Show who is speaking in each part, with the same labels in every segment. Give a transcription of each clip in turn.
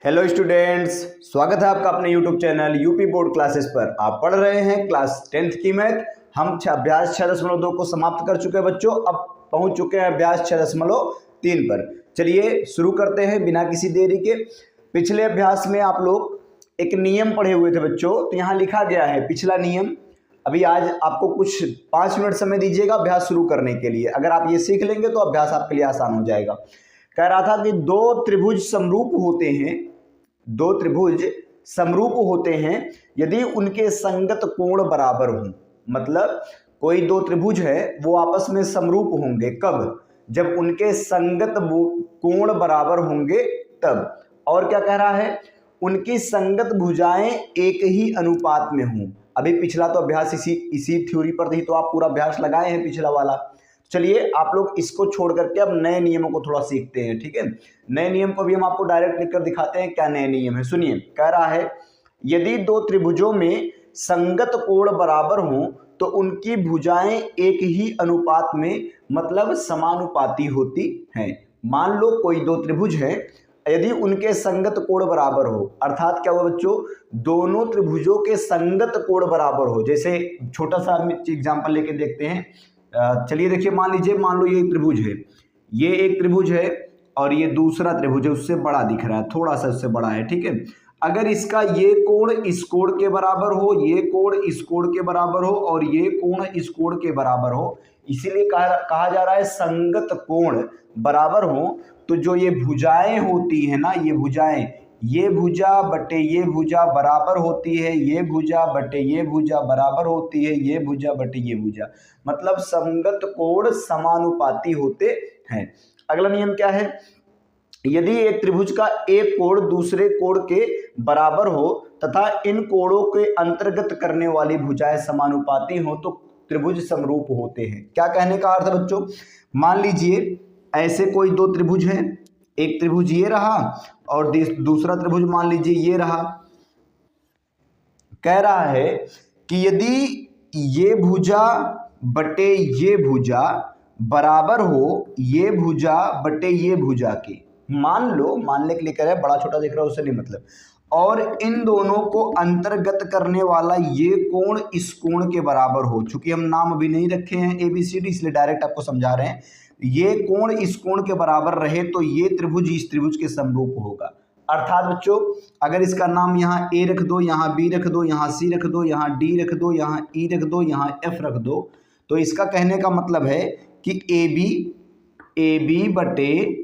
Speaker 1: Hello students, स्वागत है आपका अपने YouTube channel UP board classes पर। आप पढ़ रहे हैं क्लास 10th की मैथ। हम अभ्यास 6.2 को समाप्त कर चुके हैं बच्चों। अब पहुंच चुके हैं अभ्यास 6.3 पर। चलिए शुरू करते हैं बिना किसी देरी के। पिछले अभ्यास में आप लोग एक नियम पढ़े हुए थे बच्चों, तो यहाँ लिखा गया है पिछला नियम। अभी आज आपको कुछ 5 मिनट समय दीजिएगा अभ्यास शुरू करने के लिए। अगर आप ये सीख लेंगे तो अभ्यास आपके लिए आसान हो जाएगा। कह रहा था कि दो त्रिभुज समरूप होते हैं, दो त्रिभुज समरूप होते हैं यदि उनके संगत कोण बराबर हों। मतलब कोई दो त्रिभुज है वो आपस में समरूप होंगे कब? जब उनके संगत कोण बराबर होंगे तब। और क्या कह रहा है? उनकी संगत भुजाएं एक ही अनुपात में हों। अभी पिछला तो अभ्यास इसी थ्योरी पर थी, तो आप पूरा अभ्यास लगाए हैं पिछला वाला। चलिए आप लोग इसको छोड़ करके अब नए नियमों को थोड़ा सीखते हैं, ठीक है। नए नियम को भी हम आपको डायरेक्ट लिखकर दिखाते हैं क्या नए नियम है। सुनिए, कह रहा है यदि दो त्रिभुजों में संगत कोण बराबर हों तो उनकी भुजाएं एक ही अनुपात में मतलब समानुपाती होती हैं। मान लो कोई दो त्रिभुज है, यदि उनके संगत कोण बराबर हो, अर्थात क्या हुआ बच्चों, दोनों त्रिभुजों के संगत कोण बराबर हो। जैसे छोटा सा एग्जांपल लेके देखते हैं। चलिए देखिए, मान लो ये त्रिभुज है, ये एक त्रिभुज है और ये दूसरा त्रिभुज है, उससे बड़ा दिख रहा है, थोड़ा सा उससे बड़ा है, ठीक है। अगर इसका ये कोण इस कोण के बराबर हो, ये कोण इस कोण के बराबर हो और ये कोण इस कोण के बराबर हो, इसीलिए कहा जा रहा है संगत कोण बराबर हो, तो जो ये भुजाएं होती है ना, ये भुजाएं, ये भुजा बटे ये भुजा बराबर होती है, ये भुजा बटे ये भुजा बराबर होती है, ये भुजा बटे ये भुजा, मतलब संगत कोण समानुपाती होते हैं। अगला नियम क्या है? यदि एक त्रिभुज का एक कोण दूसरे कोण के बराबर हो तथा इन कोणों के अंतर्गत करने वाली भुजाएं समानुपाती हो तो त्रिभुज समरूप होते हैं। क्या कहने का अर्थ है बच्चों? मान लीजिए ऐसे कोई दो त्रिभुज हैं, एक त्रिभुज ये रहा और दूसरा त्रिभुज मान लीजिए ये रहा। कह रहा है कि यदि ये भुजा बटे ये भुजा बराबर हो ये भुजा बटे ये भुजा के, मानने के लिए कह रहा है, बड़ा छोटा दिख रहा है उससे नहीं मतलब, और इन दोनों को अंतर्गत करने वाला ये कोण इस कोण के बराबर हो। चूंकि हम नाम अभी नहीं रखे हैं ABCD, इसलिए डायरेक्ट आपको समझा रहे हैं। ये कोण इस कोण के बराबर रहे तो ये त्रिभुज इस त्रिभुज के समरूप होगा। अर्थात बच्चों, अगर इसका नाम यहाँ A रख दो, यहाँ B रख दो, यहाँ C रख दो, यहाँ D रख दो, यहाँ E रख दो, यहाँ F रख दो, तो इसका कहने का मतलब है कि AB बटे,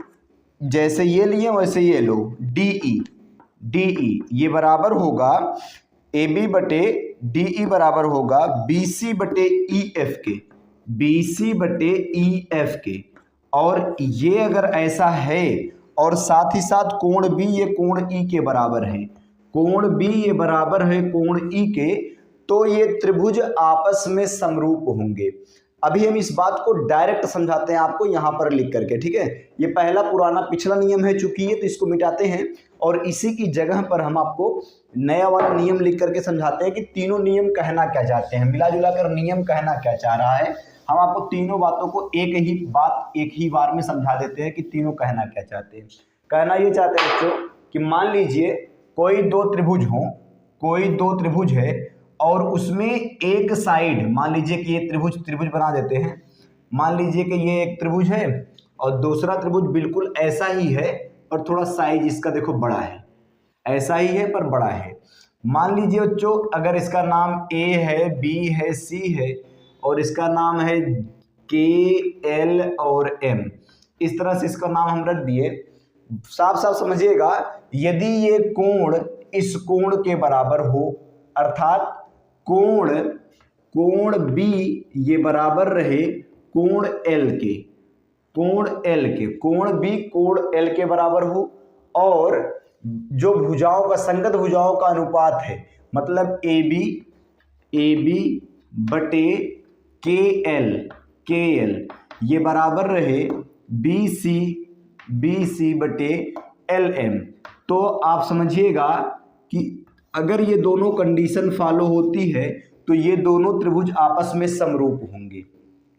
Speaker 1: जैसे ये लिए वैसे ये लो, DE ये बराबर होगा AB बटे DE बराबर होगा BC बटे EF के, BC बटे EF के। और ये अगर ऐसा है और साथ ही साथ कोण B ये कोण E के बराबर है, कोण B ये बराबर है कोण E के, तो ये त्रिभुज आपस में समरूप होंगे। अभी हम इस बात को डायरेक्ट समझाते हैं आपको यहाँ पर लिख करके, ठीक है। ये पहला पुराना पिछला नियम है चूंकि ये, तो इसको मिटाते हैं और इसी की जगह पर हम आपको नया वाला नियम लिख करके समझाते हैं कि तीनों नियम कहना क्या चाहते हैं, मिला जुला कर नियम कहना क्या चाह रहा है। हम आपको तीनों बातों को एक ही बार में समझा देते हैं कि तीनों कहना क्या चाहते हैं। कहना ये चाहते हैं बच्चों कि मान लीजिए कोई दो त्रिभुज है और उसमें एक साइड, मान लीजिए कि ये त्रिभुज बना देते हैं। मान लीजिए कि ये एक त्रिभुज है और दूसरा त्रिभुज बिल्कुल ऐसा ही है और थोड़ा साइज इसका देखो बड़ा है, ऐसा ही है पर बड़ा है। मान लीजिए बच्चों, अगर इसका नाम A है, B है, C है और इसका नाम है K, L और M, इस तरह से इसका नाम हम रख दिए। साफ समझिएगा, यदि ये कोण इस कोण के बराबर हो, अर्थात कोण B ये बराबर रहे कोण L के, कोण B कोण L के बराबर हो, और जो भुजाओं का संगत भुजाओं का अनुपात है, मतलब AB बटे KL ये बराबर रहे BC बटे LM, तो आप समझिएगा कि अगर ये दोनों कंडीशन फॉलो होती है तो ये दोनों त्रिभुज आपस में समरूप होंगे।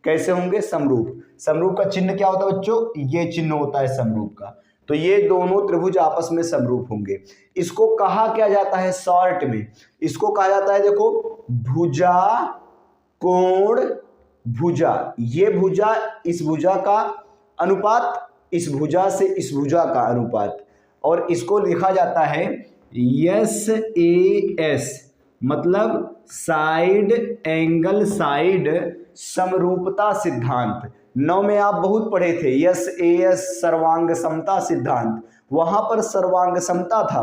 Speaker 1: कैसे होंगे? समरूप का चिन्ह क्या होता है बच्चों? ये चिन्ह होता है समरूप का। तो ये दोनों त्रिभुज आपस में समरूप होंगे। इसको कहा क्या जाता है शॉर्ट में, इसको कहा जाता है देखो भुजा कोण भुजा। ये भुजा इस भुजा का अनुपात, इस भुजा से इस भुजा का अनुपात, और इसको लिखा जाता है SAS, मतलब साइड एंगल साइड समरूपता सिद्धांत। 9 में आप बहुत पढ़े थे SAS सर्वांग समता सिद्धांत। वहां पर सर्वांग समता था,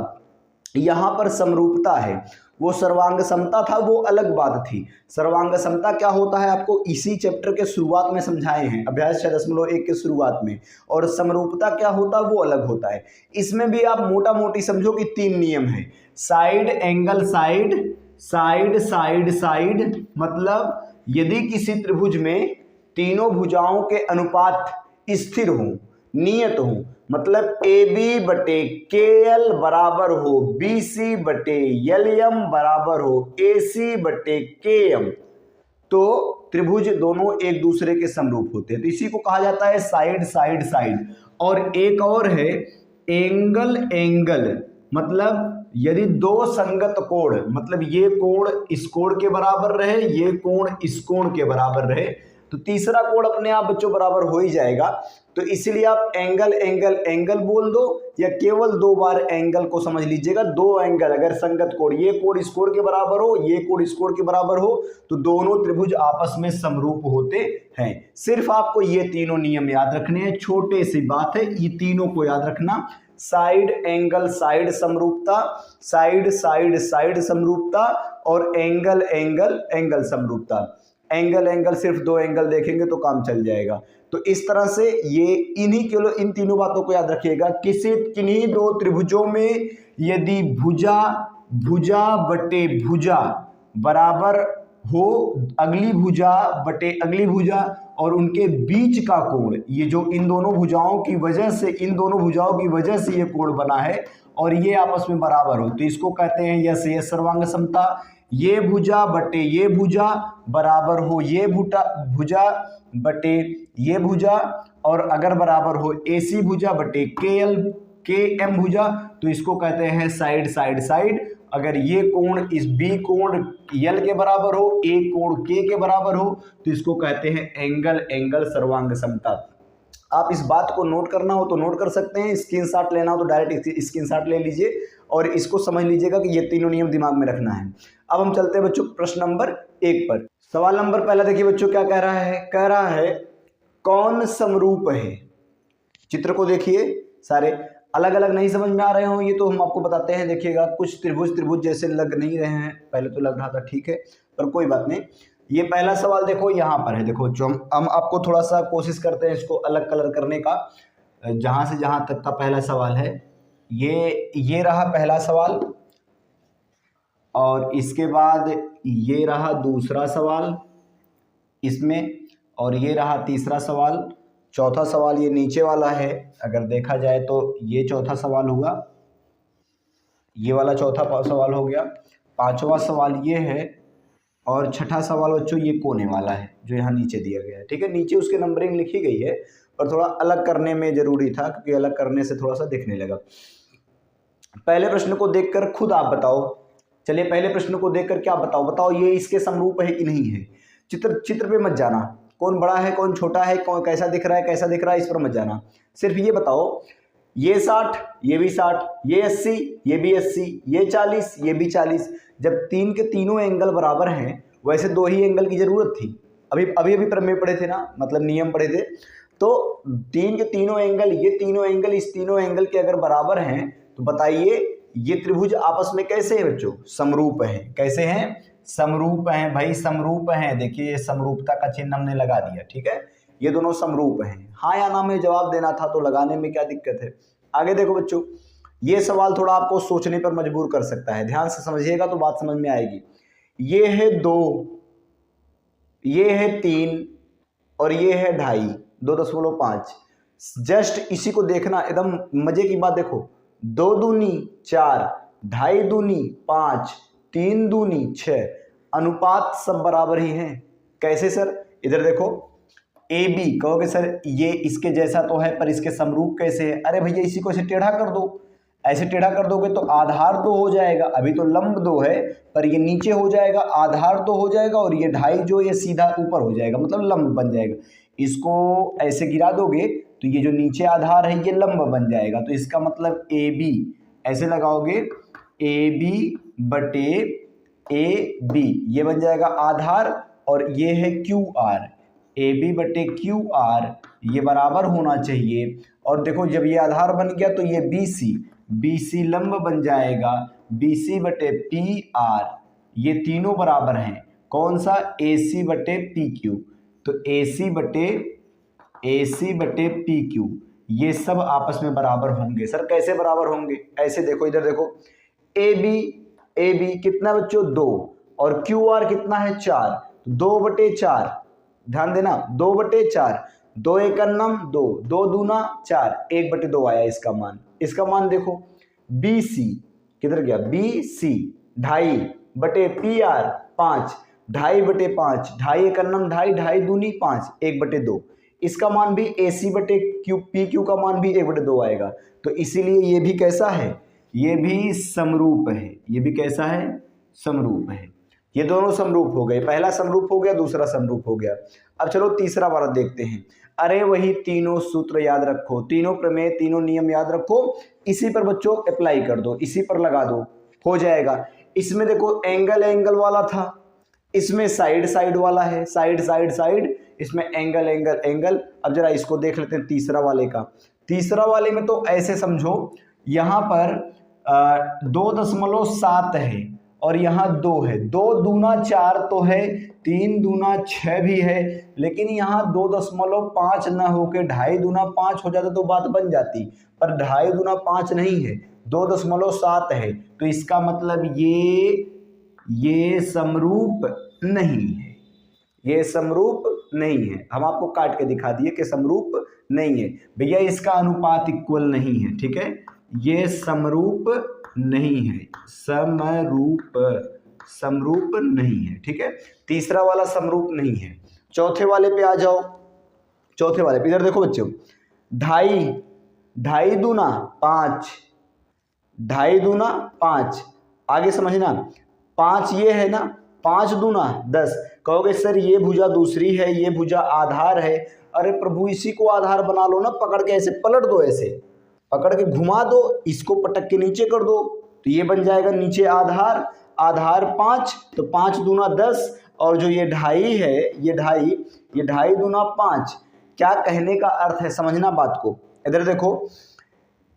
Speaker 1: यहां पर समरूपता है। वो सर्वांग समता था वो अलग बात थी। सर्वांग समता क्या होता है आपको इसी चैप्टर के शुरुआत में समझाए हैं, अभ्यास 6.1 के शुरुआत में। और समरूपता क्या होता है वो अलग होता है। इसमें भी आप मोटा मोटी समझो कि 3 नियम है। Side angle side, side side side, मतलब यदि किसी त्रिभुज में तीनों भुजाओं के अनुपात स्थिर हो, नियत हो, मतलब AB बटे KL बराबर हो BC बटे LM बराबर हो AC बटे KM, तो त्रिभुज दोनों एक दूसरे के समरूप होते हैं। तो इसी को कहा जाता है साइड साइड साइड। और एक और है एंगल एंगल, मतलब यदि दो संगत कोण, मतलब ये कोण इस कोण के बराबर रहे, ये कोण इस कोण के बराबर रहे, तो तीसरा कोण अपने आप बच्चों बराबर हो ही जाएगा। तो इसलिए आप एंगल एंगल एंगल बोल दो, या केवल 2 बार एंगल को समझ लीजिएगा। 2 एंगल अगर संगत कोण, ये कोण इस कोण के बराबर हो, ये कोण इस कोण के बराबर हो, तो दोनों त्रिभुज आपस में समरूप होते हैं। सिर्फ आपको ये तीनों नियम याद रखने हैं, छोटे सी बात है, ये तीनों को याद रखना। साइड एंगल साइड समरूपता, साइड साइड साइड समरूपता, और एंगल एंगल एंगल समरूपता। एंगल एंगल सिर्फ 2 एंगल देखेंगे तो काम चल जाएगा। तो इस तरह से ये इन तीनों बातों को याद रखिएगा। किन्हीं 2 त्रिभुजों में यदि भुजा भुजा बटे भुजा बराबर हो, अगली भुजा बटे अगली भुजा, और उनके बीच का कोण, ये जो इन दोनों भुजाओं की वजह से, इन दोनों भुजाओं की वजह से ये कोण बना है, और ये आपस में बराबर हो, तो इसको कहते हैं ये सर्वांग समता। ये भुजा बटे ये भुजा बराबर हो ये भुजा बटे ये भुजा, और अगर बराबर हो AC भुजा बटे KM भुजा, तो इसको कहते हैं साइड साइड साइड। अगर ये कोण इस B कोण L के बराबर हो, A कोण K के बराबर हो, तो इसको कहते हैं एंगल एंगल सर्वांग समता। आप इस बात को नोट करना हो तो नोट कर सकते हैं, स्क्रीनशॉट लेना हो तो डायरेक्ट स्क्रीनशॉट ले लीजिए, और इसको समझ लीजिएगा कि ये तीनों नियम दिमाग में रखना है। अब हम चलते हैं बच्चों प्रश्न नंबर 1 पर। सवाल नंबर पहला देखिए बच्चों क्या कह रहा है, कह रहा है कौन समरूप है। चित्र को देखिए, सारे अलग अलग नहीं समझ में आ रहे हो ये तो हम आपको बताते हैं। देखिएगा कुछ त्रिभुज जैसे लग नहीं रहे हैं, पहले तो लग रहा था ठीक है, पर कोई बात नहीं। ये पहला सवाल देखो यहाँ पर है, देखो जो हम आपको थोड़ा सा कोशिश करते हैं इसको अलग कलर करने का, जहाँ से जहाँ तक का पहला सवाल है। ये रहा पहला सवाल, और इसके बाद ये रहा दूसरा सवाल इसमें, और ये रहा तीसरा सवाल। चौथा सवाल ये नीचे वाला है, अगर देखा जाए तो ये चौथा सवाल हुआ, ये वाला चौथा सवाल हो गया। 5वां सवाल ये है, और छठा सवाल बच्चों ये कोने वाला है जो यहाँ नीचे दिया गया है, ठीक है। नीचे उसके नंबरिंग लिखी गई है, पर थोड़ा अलग करने में जरूरी था, क्योंकि अलग करने से थोड़ा सा दिखने लगा। पहले प्रश्न को देखकर खुद आप बताओ, चलिए पहले प्रश्न को देखकर क्या बताओ ये इसके समरूप है कि नहीं है। चित्र पे मत जाना, कौन बड़ा है कौन छोटा है, कौन कैसा दिख रहा है इस पर मत जाना। सिर्फ ये बताओ, ये 60 ये भी 60, ये 80 ये भी 80, ये 40 ये भी 40। जब 3 के तीनों एंगल बराबर हैं, वैसे 2 ही एंगल की जरूरत थी। अभी प्रमेय पढ़े थे ना, मतलब नियम पढ़े थे। तो 3 के तीनों एंगल, ये तीनों एंगल इस तीनों एंगल के अगर बराबर हैं, तो बताइए ये त्रिभुज आपस में कैसे है बच्चों, समरूप हैं। कैसे हैं, समरूप हैं भाई, समरूप हैं। देखिए ये समरूपता का चिन्ह हमने लगा दिया, ठीक है। ये दोनों समरूप हैं, हाँ या ना में जवाब देना था, तो लगाने में क्या दिक्कत है। आगे देखो बच्चों, ये सवाल थोड़ा आपको सोचने पर मजबूर कर सकता है, ध्यान से समझिएगा तो बात समझ में आएगी। ये है 2, ये है 3, और ये है 2.5, 2.5। जस्ट इसी को देखना, एकदम मजे की बात। देखो 2 दूनी 4, 2.5 दूनी 5, 3 दूनी 6, अनुपात सब बराबर ही हैं। कैसे सर, इधर देखो ए बी, कहोगे सर ये इसके जैसा तो है पर इसके समरूप कैसे है? अरे भैया इसी को ऐसे टेढ़ा कर दो, ऐसे टेढ़ा कर दोगे तो आधार तो हो जाएगा, अभी तो लंब दो है पर ये नीचे हो जाएगा, आधार तो हो जाएगा और ये ढाई जो ये सीधा ऊपर हो जाएगा, मतलब लंब बन जाएगा। इसको ऐसे गिरा दोगे तो ये जो नीचे आधार है ये लंब बन जाएगा। तो इसका मतलब ए बी ऐसे लगाओगे, ए बी बटे ए बी ये बन जाएगा आधार, और ये है क्यू आर, ए बी बटे क्यू आर ये बराबर होना चाहिए। और देखो जब ये आधार बन गया तो ये बी सी, बी सी लंब बन जाएगा, बी सी बटे पी आर ये तीनों बराबर हैं कौन सा, ए सी बटे पी क्यू। तो ए सी बटे पी क्यू ये सब आपस में बराबर होंगे। सर कैसे बराबर होंगे? ऐसे देखो, इधर देखो, ए बी कितना बच्चों 2 और क्यू आर कितना है 4, 2/4 ध्यान देना 2/4, 2 एक अन्नम 2, 2 दूना 4, 1/2 आया इसका मान। इसका मान देखो बी सी किधर गया, बी सी 2.5 बटे पी आर 5, 2.5/5, 2.5 एक अन्नम 2.5, 2.5 दूनी 5, 1/2। इसका मान भी ए सी बटे क्यू पी क्यू का मान भी 1/2 आएगा। तो इसीलिए ये भी कैसा है, ये भी समरूप है, ये भी कैसा है, समरूप है। ये दोनों समरूप हो गए, पहला समरूप हो गया, दूसरा समरूप हो गया। अब चलो तीसरा वाला देखते हैं। अरे वही तीनों सूत्र याद रखो, तीनों प्रमेय, तीनों नियम याद रखो, इसी पर बच्चों अप्लाई कर दो, इसी पर लगा दो, हो जाएगा। इसमें देखो एंगल वाला था, इसमें साइड वाला है, साइड, इसमें एंगल। अब जरा इसको देख लेते हैं तीसरा वाले का। तीसरा वाले में तो ऐसे समझो, यहाँ पर 2.7 है और यहाँ 2 है, 2 दूना 4 तो है, 3 दूना 6 भी है, लेकिन यहाँ 2.5 न होके 2.5 दूना 5 हो जाता तो बात बन जाती, पर 2.5 दूना 5 नहीं है, 2.7 है। तो इसका मतलब ये समरूप नहीं है, ये समरूप नहीं है। हम आपको काट के दिखा दिए कि समरूप नहीं है भैया, इसका अनुपात इक्वल नहीं है, ठीक है, ये समरूप नहीं है, समरूप नहीं है, ठीक है। तीसरा वाला समरूप नहीं है। चौथे वाले पे आ जाओ, चौथे वाले पे इधर देखो बच्चों, 2.5 दूना 5, 2.5 दूना 5, आगे समझना 5 ये है ना, 5 दूना 10। कहोगे सर ये भुजा दूसरी है, ये भुजा आधार है। अरे प्रभु इसी को आधार बना लो ना, पकड़ के ऐसे पलट दो, ऐसे पकड़ के घुमा दो, इसको पटक के नीचे कर दो तो ये बन जाएगा नीचे आधार, आधार 5, तो 5 दूना 10, और जो ये 2.5 है, ये 2.5 दूना 5। क्या कहने का अर्थ है, समझना बात को। इधर देखो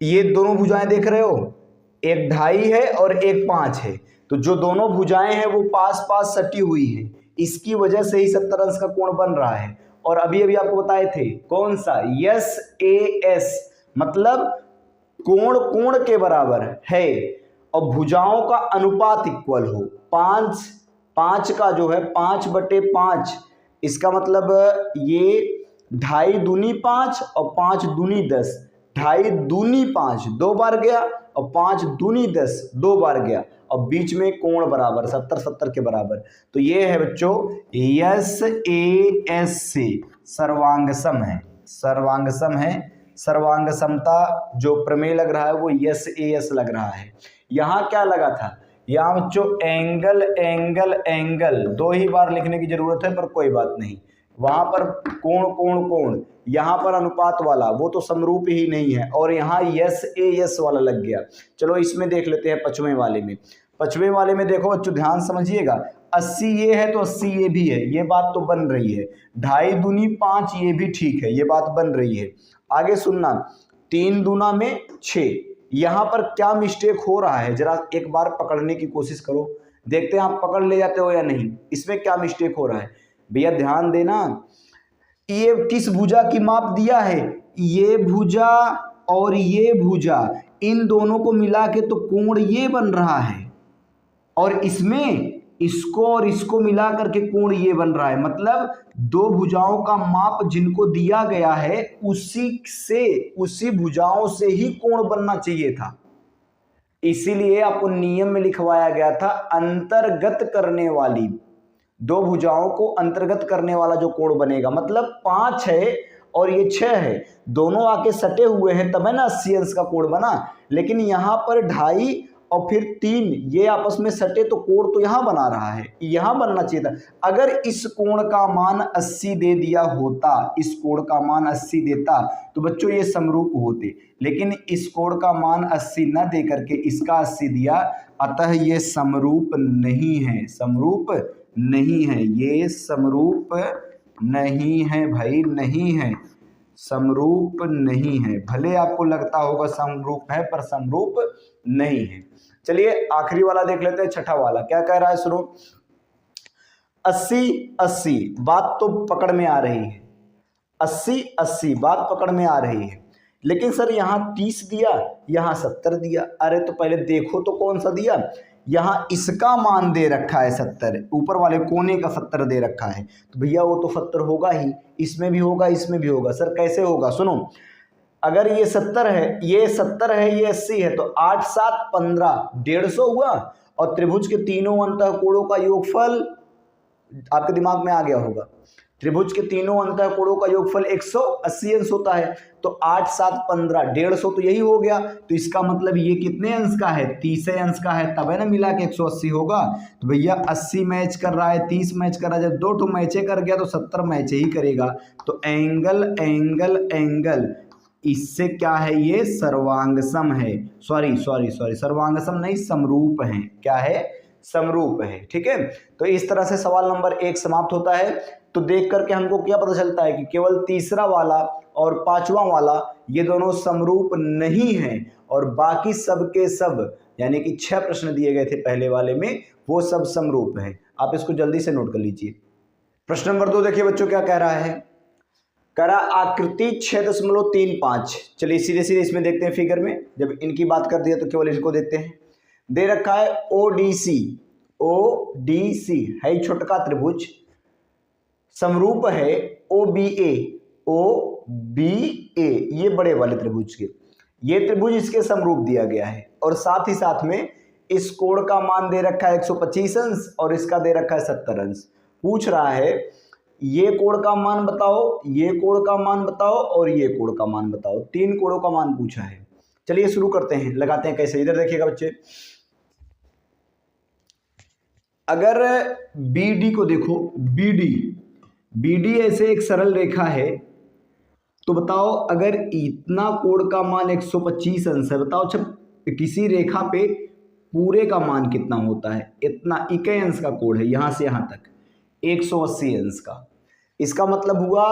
Speaker 1: ये दोनों भुजाएं देख रहे हो, एक 2.5 है और एक 5 है, तो जो दोनों भुजाएं हैं वो पास पास सटी हुई हैं, इसकी वजह से ही 70 अंश का कोण बन रहा है। और अभी आपको बताए थे कौन सा, यस ए एस, मतलब कोण कोण के बराबर है और भुजाओं का अनुपात इक्वल हो। 5 का जो है 5/5, इसका मतलब ये 2.5 दूनी 5 और 5 दूनी 10, 2.5 दूनी 5 2 बार गया और 5 दूनी 10 2 बार गया, और बीच में कोण बराबर 70 के बराबर। तो ये है बच्चों यस ए एस से सर्वांगसम है, सर्वांगसम है। सर्वांग समता जो प्रमेय लग रहा है वो यस ए एस लग रहा है। यहाँ क्या लगा था, यहाँ बच्चों एंगल 2 ही बार लिखने की जरूरत है, पर कोई बात नहीं। वहां पर कोण, यहाँ पर अनुपात वाला वो तो समरूप ही नहीं है, और यहाँ यस ए एस वाला लग गया। चलो इसमें देख लेते हैं पचवें वाले में। पचवें वाले में देखो बच्चों ध्यान समझिएगा, 80 ये है तो 80 ये भी है, ये बात तो बन रही है। 2.5 दूनी 5 ये भी ठीक है, ये बात बन रही है। आगे सुनना, 3 दूना में 6, यहाँ पर क्या मिस्टेक हो रहा है जरा एक बार पकड़ने की कोशिश करो, देखते हैं आप पकड़ ले जाते हो या नहीं। इसमें क्या मिस्टेक हो रहा है भैया, ध्यान देना। ये किस भुजा की माप दिया है, ये भुजा और ये भुजा, इन दोनों को मिला के तो कोण ये बन रहा है, और इसमें इसको और इसको मिला करके कोण ये बन रहा है। मतलब 2 भुजाओं का माप जिनको दिया गया है उसी भुजाओं से ही कोण बनना चाहिए था। इसीलिए आपको नियम में लिखवाया गया था अंतर्गत करने वाली दो भुजाओं को अंतर्गत करने वाला जो कोण बनेगा, मतलब 5 है और ये 6 है, दोनों आके सटे हुए हैं तब है ना 80 अंश का कोण बना। लेकिन यहाँ पर 2.5 और फिर 3 ये आपस में सटे तो कोण तो यहाँ बना रहा है, यहाँ बनना चाहिए था। अगर इस कोण का मान 80 दे दिया होता, इस कोण का मान 80 देता तो बच्चों ये समरूप होते, लेकिन इस कोण का मान 80 न दे करके इसका 80 दिया, अतः ये समरूप नहीं है, समरूप नहीं है, ये समरूप नहीं है भाई, नहीं है, समरूप नहीं है। भले आपको लगता होगा समरूप है पर समरूप नहीं है। चलिए आखिरी वाला देख लेते हैं, छठा वाला क्या कह रहा है, सुनो। 80-80 बात तो पकड़ में आ रही है, 80-80 बात पकड़ में आ रही है, लेकिन सर यहाँ 30 दिया, यहाँ 70 दिया। अरे तो पहले देखो तो कौन सा दिया, यहाँ इसका मान दे रखा है 70, ऊपर वाले कोने का 70 दे रखा है, तो भैया वो तो 70 होगा ही, इसमें भी होगा इसमें भी होगा। सर कैसे होगा, सुनो, अगर ये 70 है, ये 70 है, ये 80 है, तो 8 7 15 150 हुआ, और त्रिभुज के तीनों अंतःकोणों का योगफल आपके दिमाग में आ गया होगा, त्रिभुज के तीनों अंतःकोणों का योगफल 180 अंश होता है, तो 8 7 15 150 तो यही हो गया। तो इसका मतलब ये कितने अंश का है, 30 अंश का है, तब है ना मिला के 180 होगा। तो भैया 80 मैच कर रहा है, 30 मैच कर रहा है, जब 2 ठो मैचे कर गया तो 70 मैच ही करेगा। तो एंगल एंगल एंगल इससे क्या है, ये सर्वांगसम है, सॉरी सर्वांगसम नहीं, समरूप है। क्या है, समरूप है। ठीक है, तो इस तरह से सवाल नंबर 1 समाप्त होता है। तो देख करके हमको क्या पता चलता है कि केवल तीसरा वाला और पांचवा वाला ये दोनों समरूप नहीं हैं, और बाकी सब के सब यानी कि 6 प्रश्न दिए गए थे पहले वाले में, वो सब समरूप है। आप इसको जल्दी से नोट कर लीजिए। प्रश्न नंबर 2 देखिए बच्चों क्या कह रहा है, कह रहा आकृति 6.35। चलिए सीधे सीधे इसमें देखते हैं फिगर में, जब इनकी बात कर दिया तो केवल इसको देखते हैं। दे रखा है ओडीसी, ओडीसी है छोटका त्रिभुज, समरूप है ओबीए, ओबीए ये बड़े वाले त्रिभुज के, ये त्रिभुज इसके समरूप दिया गया है, और साथ ही साथ में इस कोण का मान दे रखा है 125 अंश और इसका दे रखा है 70 अंश। पूछ रहा है ये कोण का मान बताओ, ये कोण का मान बताओ और ये कोण का मान बताओ, 3 कोणों का मान पूछा है। चलिए शुरू करते हैं, लगाते हैं कैसे, इधर देखिएगा बच्चे। अगर BD को देखो, BD ऐसे एक सरल रेखा है, तो बताओ अगर इतना कोण का मान 125 अंश है, बताओ अच्छा किसी रेखा पे पूरे का मान कितना होता है, इतना इक्के अंश का कोण है यहां से यहां तक 180 अंश का। इसका मतलब हुआ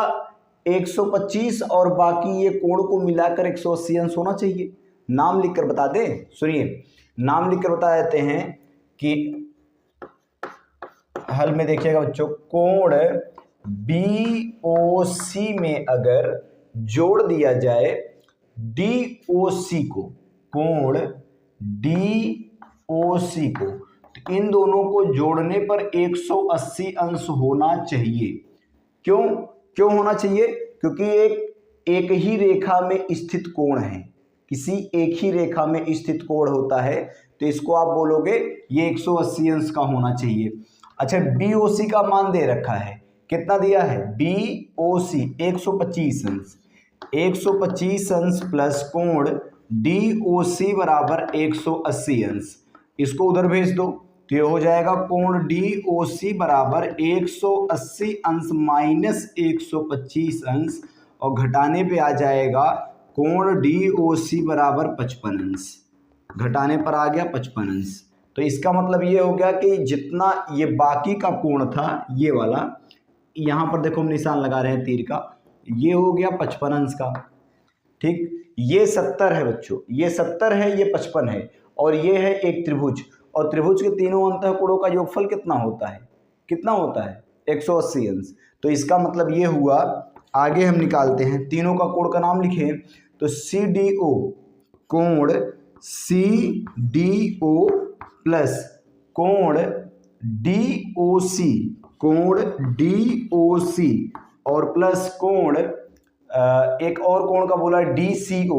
Speaker 1: 125 और बाकी ये कोण को मिलाकर 180 अंश होना चाहिए। नाम लिखकर बता दें, सुनिए नाम लिखकर बता देते हैं कि हल में देखिएगा बच्चों, कोण BOC में अगर जोड़ दिया जाए DOC को, कोण DOC को, तो इन दोनों को जोड़ने पर 180 अंश होना चाहिए। क्यों होना चाहिए, क्योंकि एक ही रेखा में स्थित कोण है, किसी एक ही रेखा में स्थित कोण होता है, तो इसको आप बोलोगे ये 180 अंश का होना चाहिए। अच्छा BOC का मान दे रखा है, कितना दिया है, BOC 125 अंश, 125 अंश प्लस कोण DOC बराबर 180 अंश, इसको उधर भेज दो तो ये हो जाएगा कोण DOC बराबर 180 अंश माइनस 125 अंश, और घटाने पे आ जाएगा कोण DOC बराबर 55 अंश, घटाने पर आ गया 55 अंश। तो इसका मतलब ये हो गया कि जितना ये बाकी का कोण था ये वाला, यहाँ पर देखो हम निशान लगा रहे हैं तीर का, ये हो गया 55 अंश का। ठीक, ये 70 है बच्चों, ये 70 है, ये 55 है, और ये है एक त्रिभुज, और त्रिभुज के तीनों अंतःकोणों का योगफल कितना होता है, कितना होता है 180 अंश। तो इसका मतलब ये हुआ, आगे हम निकालते हैं, तीनों का कोण का नाम लिखें तो CDO, कोण CDO प्लस कोण DOC, कोण DOC और प्लस कोण एक और कोण का बोला DCO,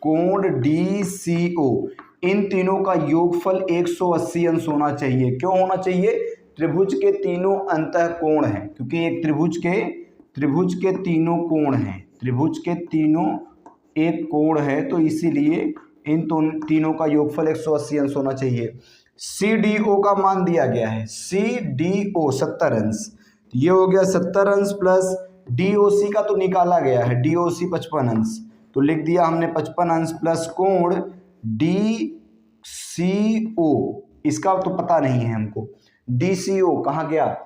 Speaker 1: कोण DCO, इन तीनों का योगफल 180 अंश होना चाहिए। क्यों होना चाहिए, त्रिभुज के तीनों अंतःकोण हैं, क्योंकि एक त्रिभुज के तीनों कोण हैं, त्रिभुज के तीनों एक कोण है, तो इसीलिए इन तीनों का योगफल 180 अंश होना चाहिए। CDO का मान दिया गया है, CDO 70 अंश, ये हो गया 70 अंश प्लस DOC का तो निकाला गया है, DOC 55 अंश, तो लिख दिया हमने 55 अंश प्लस कोण DCO, इसका तो पता नहीं है हमको, DCO कहाँ गया,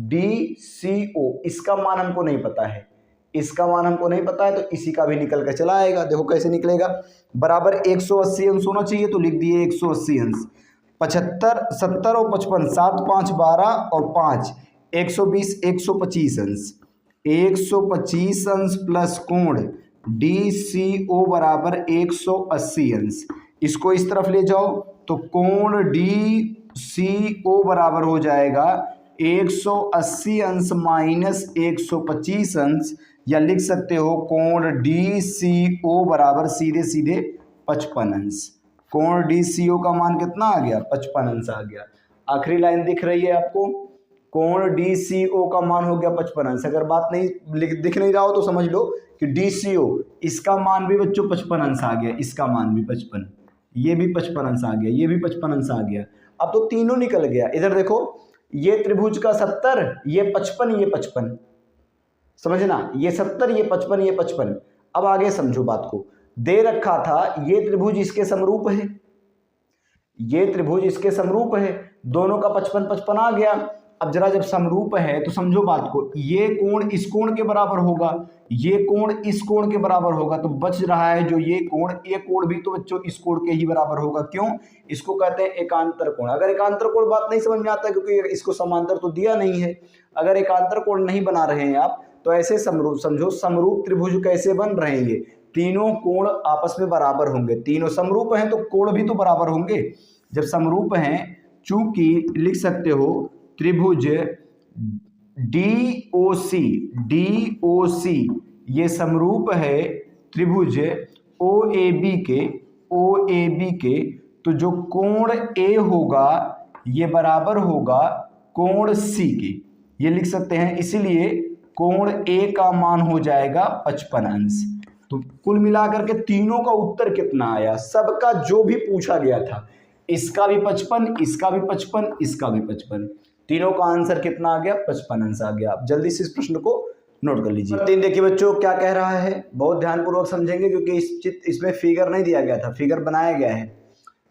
Speaker 1: DCO इसका मान हमको नहीं पता है, इसका मान हमको नहीं पता है, तो इसी का भी निकल कर चला आएगा। देखो कैसे निकलेगा, बराबर 180 अंश होना चाहिए, तो लिख दिए 180 अंश, 75 70 और 55 7 5 12 और 5 120 125 अंश, 125 अंश प्लस कोण DCO बराबर 180 अंश, इसको इस तरफ ले जाओ तो कोण DCO बराबर हो जाएगा 180 अंश माइनस 125 अंश, या लिख सकते हो कोण DCO बराबर सीधे सीधे 55 अंश। कोण DCO का मान कितना आ गया, 55 अंश आ गया। आखिरी लाइन दिख रही है आपको, कोण DCO का मान हो गया 55 अंश। अगर बात नहीं दिख नहीं रहा हो तो समझ लो कि DCO इसका मान भी बच्चों 55 अंश आ गया, इसका मान भी 55, ये भी 55 अंश आ गया, ये भी 55 अंश आ गया। अब तो तीनों निकल गया। इधर देखो, ये त्रिभुज का 70, ये 55, ये 55, समझना, ये 70, ये 55, ये 55। अब आगे समझो बात को, दे रखा था ये त्रिभुज इसके समरूप है, ये त्रिभुज इसके समरूप है, दोनों का 55 55 आ गया। अब जरा जब समरूप है तो समझो बात को, ये कोण इस कोण के बराबर होगा, ये कोण इस कोण के बराबर होगा, तो बच रहा है जो ये कोण भी तो बच्चों इस कोण के ही बराबर होगा। क्यों, इसको कहते हैं एकांतर कोण। अगर एकांतर कोण बात नहीं समझ में आता है, क्योंकि इसको समांतर तो दिया नहीं है, अगर एकांतर कोण नहीं बना रहे हैं आप, तो ऐसे समझो समरूप त्रिभुज कैसे बन रहे हैं, ये तीनों कोण आपस में बराबर होंगे, तीनों समरूप हैं तो कोण भी तो बराबर होंगे। जब समरूप हैं, चूंकि लिख सकते हो त्रिभुज DOC ये समरूप है त्रिभुज OAB के, तो जो कोण A होगा ये बराबर होगा कोण C के, ये लिख सकते हैं। इसीलिए कोण A का मान हो जाएगा 55 अंश। तो कुल मिलाकर के तीनों का उत्तर कितना आया, सबका जो भी पूछा गया था, इसका भी 55, इसका भी 55, इसका भी 55, तीनों का आंसर कितना आ गया, 55 अंश आ गया। आप जल्दी से इस प्रश्न को नोट कर लीजिए। तीन देखिए बच्चों क्या कह रहा है, बहुत ध्यानपूर्वक समझेंगे, क्योंकि इसमें फिगर नहीं दिया गया था, फिगर बनाया गया है।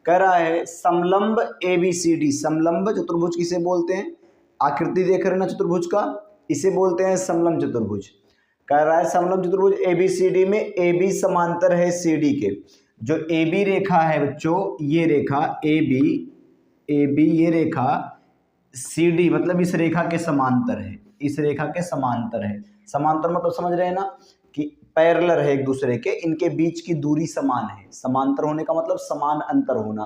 Speaker 1: कह रहा है समलंब ABCD, समलंब चतुर्भुज किसे बोलते हैं, आकृति देख रहे हैं ना चतुर्भुज का, इसे बोलते हैं समलंब चतुर्भुज। कह रहा है समलंब चतुर्भुज ABCD में AB समांतर है CD के, जो AB रेखा है बच्चों, ये रेखा AB ये रेखा CD मतलब इस रेखा के समांतर है, इस रेखा के समांतर है। समांतर मतलब समझ रहे हैं ना कि पैरेलल है एक दूसरे के, इनके बीच की दूरी समान है। समांतर होने का मतलब समान अंतर होना।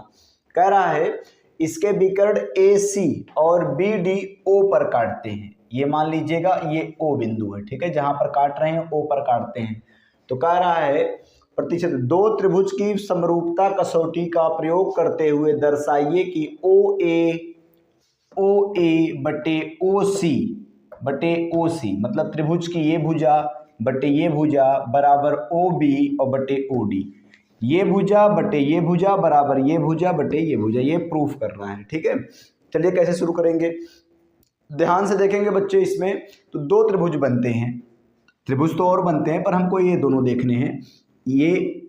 Speaker 1: कह रहा है इसके विकर्ण AC और BD O पर काटते हैं। ये मान लीजिएगा ये O बिंदु है, ठीक है, जहां पर काट रहे हैं O पर काटते हैं। तो कह रहा है प्रतिशत दो त्रिभुज की समरूपता कसौटी का प्रयोग करते हुए दर्शाइए कि OA बटे OC मतलब त्रिभुज की ये भुजा बटे ये भुजा बराबर OB और बटे OD, ये भुजा बटे ये भुजा बराबर ये भुजा बटे ये भुजा, ये प्रूफ करना है। ठीक है, चलिए कैसे शुरू करेंगे, ध्यान से देखेंगे बच्चे। इसमें तो दो त्रिभुज बनते हैं, त्रिभुज तो और बनते हैं पर हमको ये दोनों देखने हैं, ये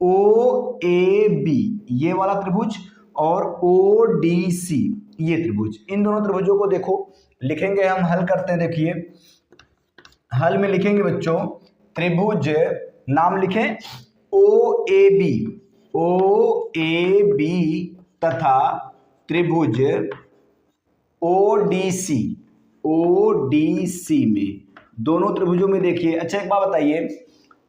Speaker 1: OAB ये वाला त्रिभुज और ODC ये त्रिभुज। इन दोनों त्रिभुजों को देखो, लिखेंगे हम, हल करते हैं। देखिए हल में लिखेंगे बच्चों, त्रिभुज नाम लिखें OAB तथा त्रिभुज ODC में, दोनों त्रिभुजों में देखिए। अच्छा एक बात बताइए,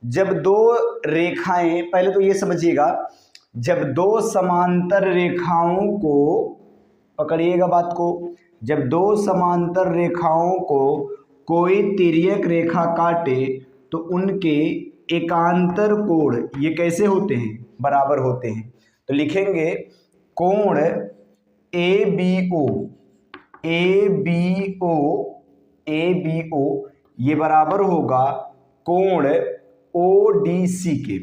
Speaker 1: जब दो रेखाएं, पहले तो ये समझिएगा, जब दो समांतर रेखाओं को, पकड़िएगा बात को, जब दो समांतर रेखाओं को कोई तिर्यक रेखा काटे तो उनके एकांतर कोण ये कैसे होते हैं, बराबर होते हैं। तो लिखेंगे कोण ABO ABO ये बराबर होगा कोण ODC के।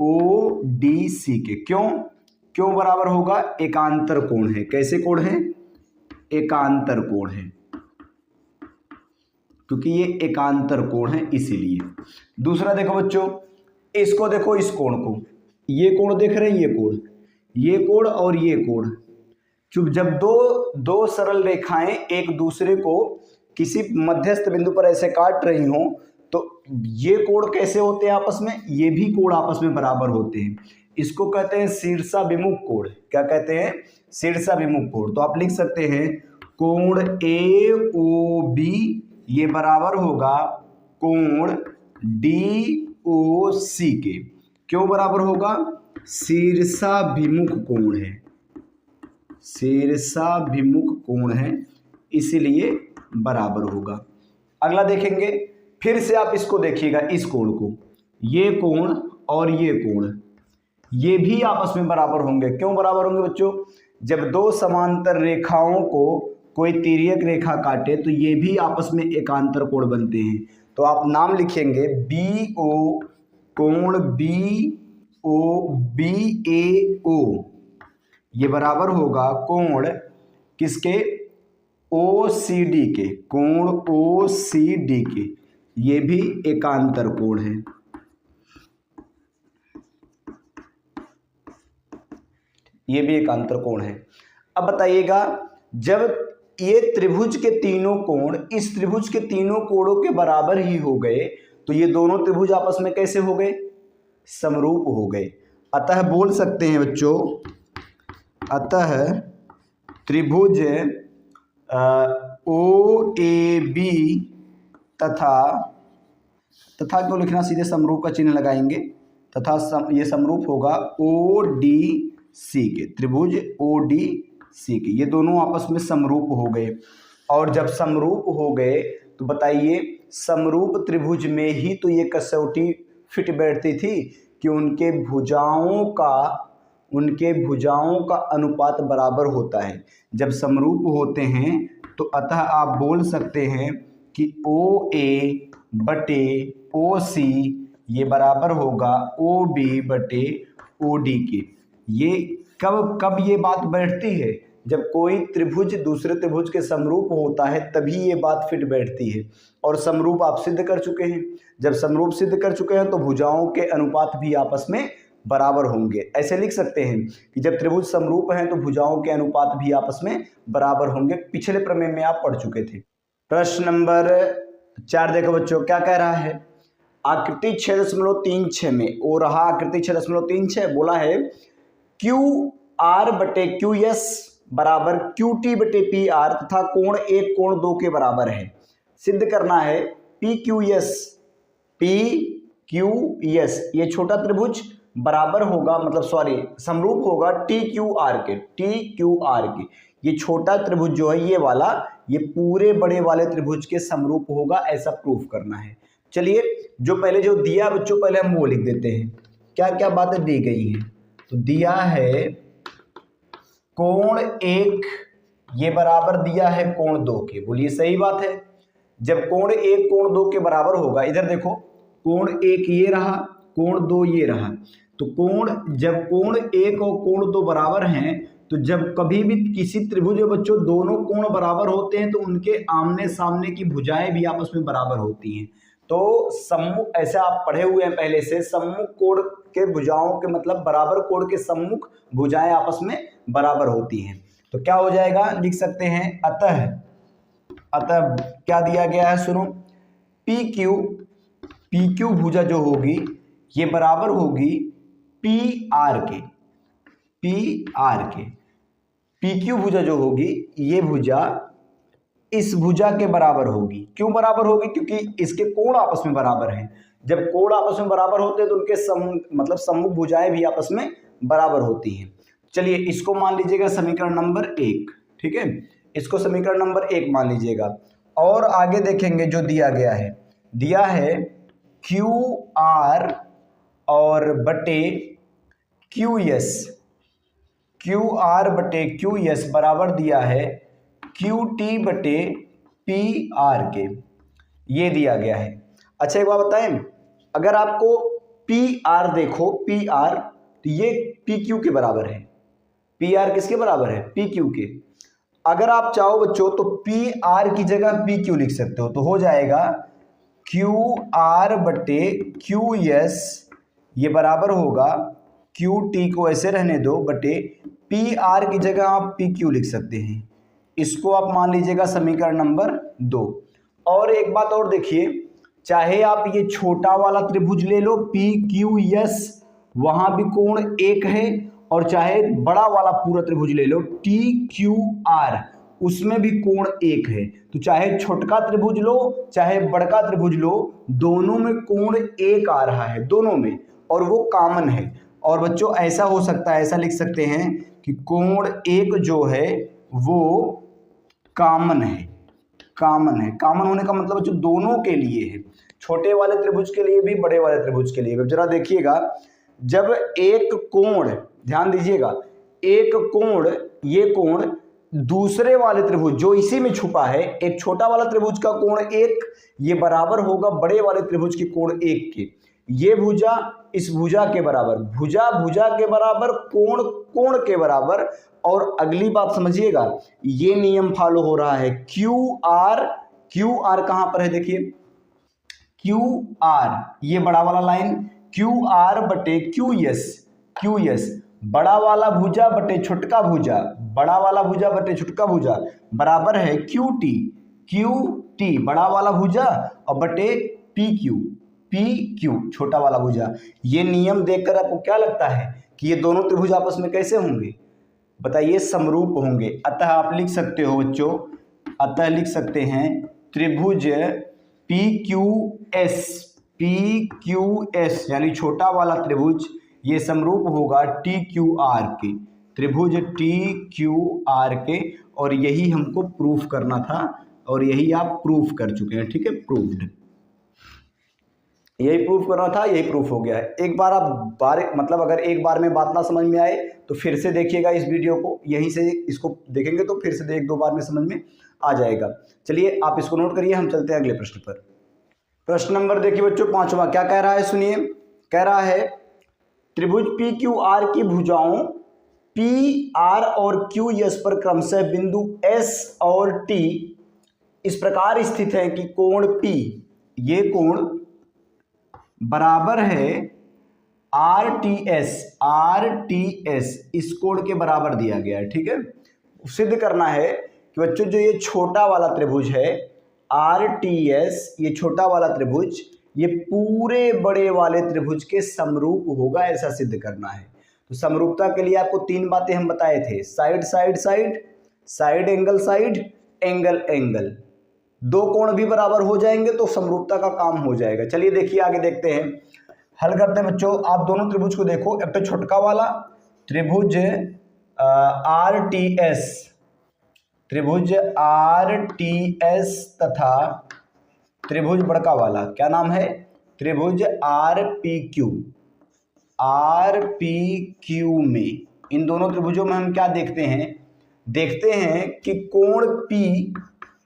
Speaker 1: ODC के क्यों बराबर होगा? एकांतर कोण है। कैसे कोण है? एकांतर कोण है, क्योंकि ये एकांतर कोण है इसीलिए। दूसरा देखो बच्चों, इसको देखो, इस कोण को, ये कोण देख रहे हैं, ये कोण और ये कोण, जब दो सरल रेखाएं एक दूसरे को किसी मध्यस्थ बिंदु पर ऐसे काट रही हों तो ये कोण कैसे होते हैं आपस में? ये भी कोण आपस में बराबर होते हैं। इसको कहते हैं शीर्षाभिमुख कोण। क्या कहते हैं? शीर्षाभिमुख कोण। तो आप लिख सकते हैं कोण AOB ये बराबर होगा कोण DOC के। क्यों बराबर होगा? शीर्षाभिमुख कोण है, शीर्षाभिमुख कोण है, इसीलिए बराबर होगा। अगला देखेंगे, फिर से आप इसको देखिएगा, इस कोण को, ये कोण और ये कोण, ये भी आपस में बराबर होंगे। क्यों बराबर होंगे बच्चों? जब दो समांतर रेखाओं को कोई तिर्यक रेखा काटे तो ये भी आपस में एकांतर कोण बनते हैं। तो आप नाम लिखेंगे BO, कोण BAO ये बराबर होगा कोण किसके? OCD के, कोण OCD के। ये भी एकांतर कोण है। ये भी एकांतर कोण है। अब बताइएगा, जब ये त्रिभुज के तीनों कोण इस त्रिभुज के तीनों कोणों के बराबर ही हो गए तो ये दोनों त्रिभुज आपस में कैसे हो गए? समरूप हो गए। अतः बोल सकते हैं बच्चों, अतः त्रिभुज OAB तथा क्यों लिखना, सीधे समरूप का चिन्ह लगाएंगे, तथा ये समरूप होगा ODC के, त्रिभुज ODC के। ये दोनों आपस में समरूप हो गए। और जब समरूप हो गए तो बताइए, समरूप त्रिभुज में ही तो ये कसौटी फिट बैठती थी कि उनके भुजाओं का अनुपात बराबर होता है। जब समरूप होते हैं तो अतः आप बोल सकते हैं कि OA बटे OC ये बराबर होगा OB बटे OD के। ये कब ये बात बैठती है? जब कोई त्रिभुज दूसरे त्रिभुज के समरूप होता है तभी ये बात फिट बैठती है। और समरूप आप सिद्ध कर चुके हैं। जब समरूप सिद्ध कर चुके हैं तो भुजाओं के अनुपात भी आपस में बराबर होंगे। ऐसे लिख सकते हैं कि जब त्रिभुज समरूप हैं तो भुजाओं के अनुपात भी आपस में बराबर होंगे। पिछले प्रमेय में आप पढ़ चुके थे। प्रश्न नंबर 4 देखो बच्चों, क्या कह रहा है? आकृति 6.36 में, वो रहा आकृति 6.36, बोला है QR बटे QS बराबर QT बटे PR तथा कोण 1 कोण 2 के बराबर है। सिद्ध करना है PQS ये छोटा त्रिभुज बराबर होगा, समरूप होगा TQR के। ये छोटा त्रिभुज जो है ये वाला, ये पूरे बड़े वाले त्रिभुज के समरूप होगा, ऐसा प्रूफ करना है। चलिए, जो पहले जो दिया बच्चों, पहले हम वो लिख देते हैं। क्या क्या बातें दी गई हैं? तो दिया है कोण 1 ये बराबर दिया है कोण 2 के। बोलिए सही बात है। जब कोण 1 कोण 2 के बराबर होगा, इधर देखो, कोण 1 ये रहा, कोण 2 ये रहा, तो जब कोण 1 और कोण 2 बराबर हैं तो जब कभी भी किसी त्रिभुज में बच्चों दोनों कोण बराबर होते हैं तो उनके आमने सामने की भुजाएं भी आपस में बराबर होती हैं। तो सम्मुख, ऐसे आप पढ़े हुए हैं पहले से, सम्मुख कोण के भुजाओं के मतलब बराबर कोण के सम्मुख भुजाएं आपस में बराबर होती हैं। तो क्या हो जाएगा? लिख सकते हैं अतः क्या दिया गया है, सुनो, PQ भुजा जो होगी ये बराबर होगी PR के। PQ भुजा जो होगी ये भुजा इस भुजा के बराबर होगी। क्यों बराबर होगी? क्योंकि इसके कोण आपस में बराबर हैं। जब कोण आपस में बराबर होते हैं तो उनके सम्मुख भुजाएं भी आपस में बराबर होती हैं। चलिए, इसको मान लीजिएगा समीकरण नंबर 1, ठीक है, इसको समीकरण नंबर 1 मान लीजिएगा। और आगे देखेंगे जो दिया गया है QR और बटे QS, QR बटे QS बराबर दिया है क्यू टी बटे पी आर के, ये दिया गया है। अच्छा एक बात बताएं, अगर आपको पी आर देखो, पी आर, तो ये पी क्यू के बराबर है। पी आर किसके बराबर है? पी क्यू के। अगर आप चाहो बच्चों तो पी आर की जगह पी क्यू लिख सकते हो, तो हो जाएगा क्यू आर बटे क्यू एस, ये बराबर होगा क्यू टी को ऐसे रहने दो बटे पी आर की जगह आप पी क्यू लिख सकते हैं। इसको आप मान लीजिएगा समीकरण नंबर 2। और एक बात और देखिए, चाहे आप ये छोटा वाला त्रिभुज ले लो पी क्यू एस, वहां भी कोण 1 है, और चाहे बड़ा वाला पूरा त्रिभुज ले लो टी क्यू आर, उसमें भी कोण 1 है। तो चाहे छोटका त्रिभुज लो चाहे बड़का त्रिभुज लो, दोनों में कोण 1 आ रहा है, दोनों में, और वो कॉमन है। और बच्चों ऐसा हो सकता है, ऐसा लिख सकते हैं कि कोण 1 जो है वो कॉमन है। कॉमन है, कॉमन होने का मतलब बच्चों दोनों के लिए है, छोटे वाले त्रिभुज के लिए भी बड़े वाले त्रिभुज के लिए भी। जरा देखिएगा, जब एक कोण, ध्यान दीजिएगा, एक कोण, ये कोण दूसरे वाले त्रिभुज जो इसी में छुपा है, एक छोटा वाला त्रिभुज का कोण 1, ये बराबर होगा बड़े वाले त्रिभुज के कोण 1 के। ये भुजा इस भुजा के बराबर, भुजा भुजा के बराबर, कोण कोण के बराबर। और अगली बात समझिएगा, ये नियम फॉलो हो रहा है, क्यू आर, क्यू आर कहां पर है देखिए, क्यू आर ये बड़ा वाला लाइन, क्यू आर बटे क्यू एस, क्यू एस बड़ा वाला भुजा बटे छोटका भुजा, बड़ा वाला भुजा बटे छोटका भुजा बराबर है क्यू टी, क्यू टी बड़ा वाला भुजा और बटे पी क्यू, पी क्यू छोटा वाला भुजा। ये नियम देखकर आपको क्या लगता है कि ये दोनों त्रिभुज आपस में कैसे होंगे? बताइए, समरूप होंगे। अतः आप लिख सकते हो बच्चों, अतः लिख सकते हैं त्रिभुज P Q S, P Q S यानी छोटा वाला त्रिभुज, ये समरूप होगा टी क्यू आर के, त्रिभुज टी क्यू आर के। और यही हमको प्रूफ करना था और यही आप प्रूफ कर चुके हैं, ठीक है, प्रूफ्ड। यही प्रूफ करना था, यही प्रूफ हो गया है। एक बार आप मतलब अगर एक बार में बात ना समझ में आए तो फिर से देखिएगा इस वीडियो को, यहीं से इसको देखेंगे तो फिर से एक दो बार में समझ में आ जाएगा। चलिए आप इसको नोट करिए, हम चलते हैं अगले प्रश्न पर। प्रश्न नंबर देखिए बच्चों 5वां, क्या कह रहा है सुनिए। कह रहा है त्रिभुज पी क्यू आर की भुजाओं पी आर और क्यू एस पर क्रमशः बिंदु एस और टी इस प्रकार स्थित है कि कोण पी, ये कोण बराबर है R T S, R T S इस कोण के बराबर दिया गया है, ठीक है। सिद्ध करना है कि बच्चों जो ये छोटा वाला त्रिभुज है आर टी एस, ये छोटा वाला त्रिभुज ये पूरे बड़े वाले त्रिभुज के समरूप होगा, ऐसा सिद्ध करना है। तो समरूपता के लिए आपको 3 बातें हम बताए थे, side side side, side angle side, angle angle. 2 कोण भी बराबर हो जाएंगे तो समरूपता का काम हो जाएगा। चलिए देखिए आगे देखते हैं, हल करते हैं बच्चों। आप दोनों त्रिभुज को देखो, एक तो छोटका वाला त्रिभुज आर टी एस, त्रिभुज आर टी एस तथा त्रिभुज बड़का वाला, क्या नाम है, त्रिभुज R P Q, R P Q में, इन दोनों त्रिभुजों में हम क्या देखते हैं, देखते हैं कि कोण P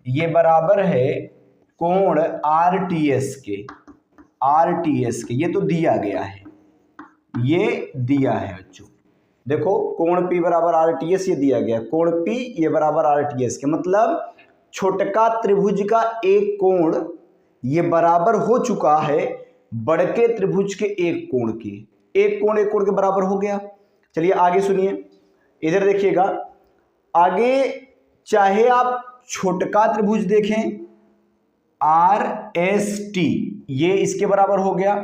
Speaker 1: ये बराबर है कोण आर टी एस के, आर टी एस के, ये तो दिया गया है, ये दिया है बच्चों। देखो कोण P बराबर आर टी एस, ये दिया गया, कोण P ये बराबर आर टी एस के, मतलब छोटका त्रिभुज का एक कोण ये बराबर हो चुका है बड़के त्रिभुज के एक कोण के, एक कोण के बराबर हो गया। चलिए आगे सुनिए, इधर देखिएगा, आगे चाहे आप छोटका त्रिभुज देखें आर एस टी, ये इसके बराबर हो गया,